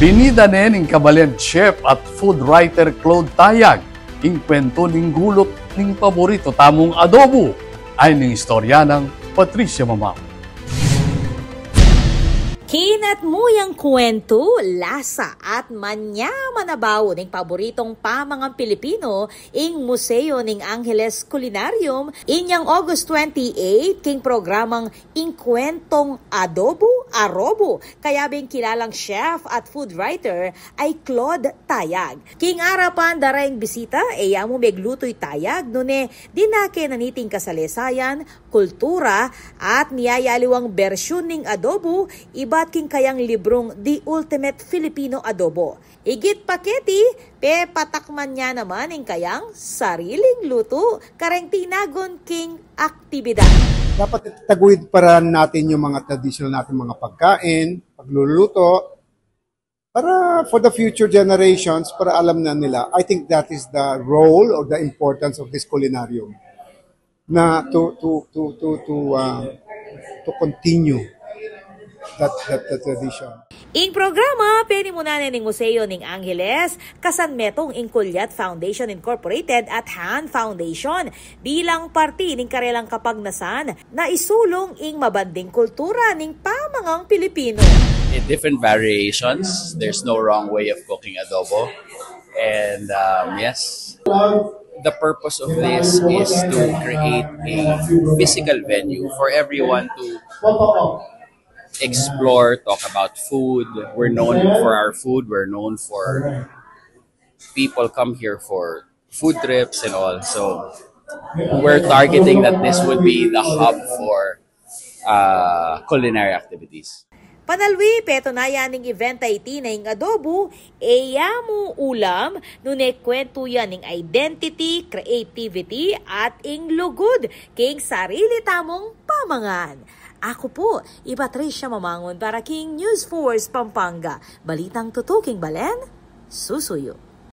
Binida ning kabalyan chef at food writer Claude Tayag. Ing kwento ning gulot ning paborito tamong adobo ay ning istorya ng Patricia Mamao. Kinat muyang kwento, lasa at manya-manabaw ning paboritong pamangang Pilipino ing Museo ning Angeles Culinarium inyang August 28 king programang ing kwentong adobo arobo. Kaya bing kilalang chef at food writer ay Claude Tayag. King arapan darayng bisita mo meglutoy Tayag nune dinake naniting kasalesayan, kultura at niyayaliwang bersyon ning adobo iba't king kayang librong The Ultimate Filipino Adobo. Igit paketi, patakman niya naman ang kayang sariling luto, kareng tinagon king aktibidad. Dapat taguyod para natin yung mga traditional natin mga pagkain, pagluluto, para for the future generations, para alam na nila. I think that is the role or the importance of this culinarium. Na to continue that tradition. Ing programa, penimunanan ning Museo ning Angeles, kasanmetong ing Kulyat Foundation Incorporated at Han Foundation bilang parti ning karelang kapagnasan na isulong ing mabanding kultura ning pamangang Pilipino. In different variations, there's no wrong way of cooking adobo. And yes, the purpose of this is to create a physical venue for everyone to explore, talk about food. We're known for our food. We're known for people come here for food trips and all. So we're targeting that this would be the hub for culinary activities. Panalwi, peto na yan ng event ay tinay ng adobo, mo ulam, nune kwento yan ng identity, creativity, at ing lugod, king sarili tamong pamangan. Ako po, Patricia Mamangon para King News Force Pampanga. Balitang tutuking Balen, susuyo.